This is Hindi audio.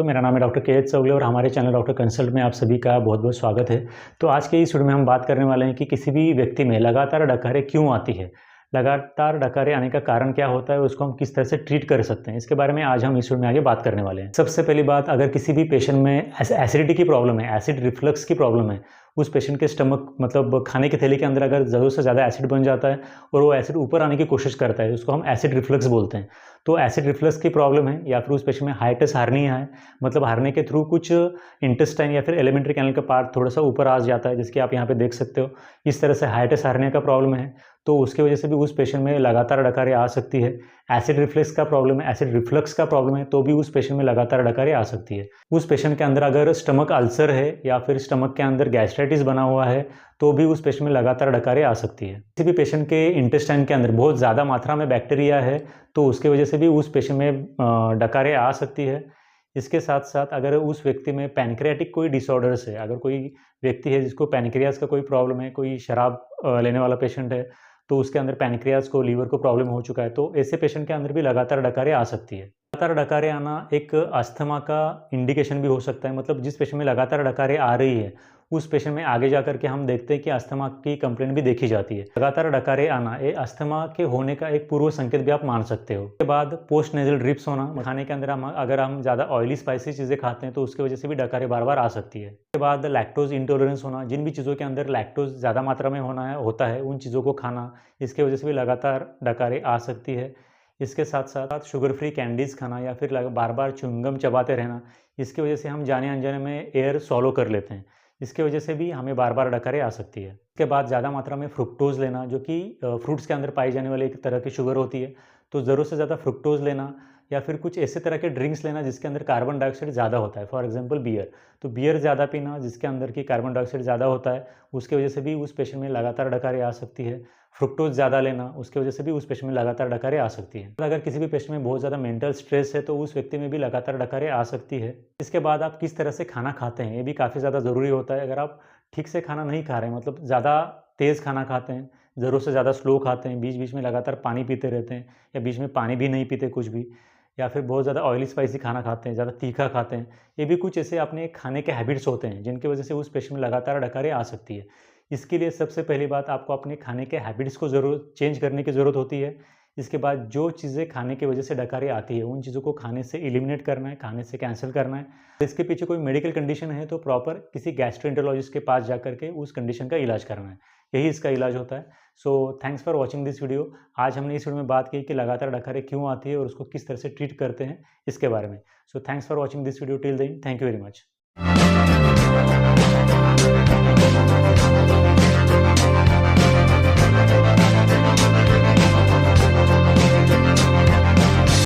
दोस्तों, मेरा नाम है डॉक्टर के एच चौगले और हमारे चैनल डॉक्टर कंसल्ट में आप सभी का बहुत बहुत स्वागत है। तो आज के इस वीडियो में हम बात करने वाले हैं कि किसी भी व्यक्ति में लगातार डकारें क्यों आती है, लगातार डकारें आने का कारण क्या होता है, उसको हम किस तरह से ट्रीट कर सकते हैं, इसके बारे में आज हम इस वीडियो में आगे बात करने वाले हैं। सबसे पहली बात, अगर किसी भी पेशेंट में एसिडिटी की प्रॉब्लम है, एसिड रिफ्लक्स की प्रॉब्लम है, उस पेशेंट के स्टमक मतलब खाने के थैली के अंदर अगर ज़रूरत से ज़्यादा एसिड बन जाता है और वो एसिड ऊपर आने की कोशिश करता है, उसको हम एसिड रिफ्लक्स बोलते हैं। तो एसिड रिफ्लक्स की प्रॉब्लम है या फिर उस पेशेंट में हाइटिस हार्निया है, मतलब हार्निया के थ्रू कुछ इंटेस्टाइन या फिर एलिमेंट्री कैनल का पार्ट थोड़ा सा ऊपर आ जाता है, जिसकी आप यहाँ पे देख सकते हो। इस तरह से हाइटिस हार्निया का प्रॉब्लम है, तो उसकी वजह से भी उस पेशेंट में लगातार डकारें आ सकती है। एसिड रिफ्लक्स का प्रॉब्लम है, एसिड रिफ्लक्स का प्रॉब्लम है, तो भी उस पेशेंट में लगातार डकारें आ सकती है। उस पेशेंट के अंदर अगर स्टमक अल्सर है या फिर स्टमक के अंदर गैस्ट्राइटिस बना हुआ है, तो भी उस पेशेंट में लगातार डकारें आ सकती है। किसी भी पेशेंट के इंटेस्टाइन के अंदर बहुत ज़्यादा मात्रा में बैक्टीरिया है, तो उसके वजह से भी उस पेशेंट में डकारें आ सकती है। इसके साथ साथ अगर उस व्यक्ति में पैनक्रियाटिक कोई डिसऑर्डर्स है, अगर कोई व्यक्ति है जिसको पैनक्रियाज का कोई प्रॉब्लम है, कोई शराब लेने वाला पेशेंट है, तो उसके अंदर पैनक्रियाज को, लीवर को प्रॉब्लम हो चुका है, तो ऐसे पेशेंट के अंदर भी लगातार डकारें आ सकती है। लगातार डकारें आना एक अस्थमा का इंडिकेशन भी हो सकता है, मतलब जिस पेशेंट में लगातार डकारें आ रही है, उस पेशेंट में आगे जाकर के हम देखते हैं कि अस्थमा की कंप्लेंट भी देखी जाती है। लगातार डकारें आना ये अस्थमा के होने का एक पूर्व संकेत भी आप मान सकते हो। उसके बाद पोस्ट नेजल ड्रिप्स होना, खाने के अंदर अगर हम ज़्यादा ऑयली स्पाइसी चीज़ें खाते हैं तो उसकी वजह से भी डकारें बार बार आ सकती है। उसके बाद लैक्टोज इंटॉलरेंस होना, जिन भी चीज़ों के अंदर लैक्टोज ज़्यादा मात्रा में होता है उन चीज़ों को खाना, इसके वजह से भी लगातार डकारें आ सकती है। इसके साथ साथ शुगर फ्री कैंडीज़ खाना या फिर बार बार च्युइंगम चबाते रहना, इसकी वजह से हम जाने अनजाने में एयर सॉलो कर लेते हैं, इसके वजह से भी हमें बार बार डकारें आ सकती है। इसके बाद ज़्यादा मात्रा में फ्रुक्टोज़ लेना, जो कि फ्रूट्स के अंदर पाई जाने वाली एक तरह की शुगर होती है, तो ज़रूरत से ज़्यादा फ्रुक्टोज़ लेना या फिर कुछ ऐसे तरह के ड्रिंक्स लेना जिसके अंदर कार्बन डाइऑक्साइड ज़्यादा होता है, फॉर एग्जांपल बियर। तो बियर ज़्यादा पीना जिसके अंदर की कार्बन डाइऑक्साइड ज़्यादा होता है, उसकी वजह से भी उस पेशेंट में लगातार डकारें आ सकती है। फ्रुक्टोज ज़्यादा लेना, उसकी वजह से भी उस पेशेंट में लगातार डकारें आ सकती है। अगर किसी भी पेशेंट में बहुत ज़्यादा मेंटल स्ट्रेस है, तो उस व्यक्ति में भी लगातार डकारें आ सकती है। इसके बाद आप किस तरह से खाना खाते हैं, ये भी काफ़ी ज़्यादा ज़रूरी होता है। अगर आप ठीक से खाना नहीं खा रहे हैं, मतलब ज़्यादा तेज़ खाना खाते हैं, ज़रूरत से ज़्यादा स्लो खाते हैं, बीच बीच में लगातार पानी पीते रहते हैं या बीच में पानी भी नहीं पीते कुछ भी, या फिर बहुत ज़्यादा ऑयली स्पाइसी खाना खाते हैं, ज़्यादा तीखा खाते हैं, ये भी कुछ ऐसे अपने खाने के हैबिट्स होते हैं जिनकी वजह से उस पेशेंट में लगातार डकारें आ सकती है। इसके लिए सबसे पहली बात, आपको अपने खाने के हैबिट्स को ज़रूर चेंज करने की ज़रूरत होती है। इसके बाद जो चीज़ें खाने की वजह से डकारें आती है, उन चीज़ों को खाने से एलिमिनेट करना है, खाने से कैंसिल करना है। इसके पीछे कोई मेडिकल कंडीशन है तो प्रॉपर किसी गैस्ट्रोएंटरोलॉजिस्ट के पास जाकर के उस कंडीशन का इलाज करना है, यही इसका इलाज होता है। सो thanks for watching this video. आज हमने इस वीडियो में बात की कि लगातार डकारें क्यों आती है और उसको किस तरह से ट्रीट करते हैं, इसके बारे में। So thanks for watching this video till then, thank you very much.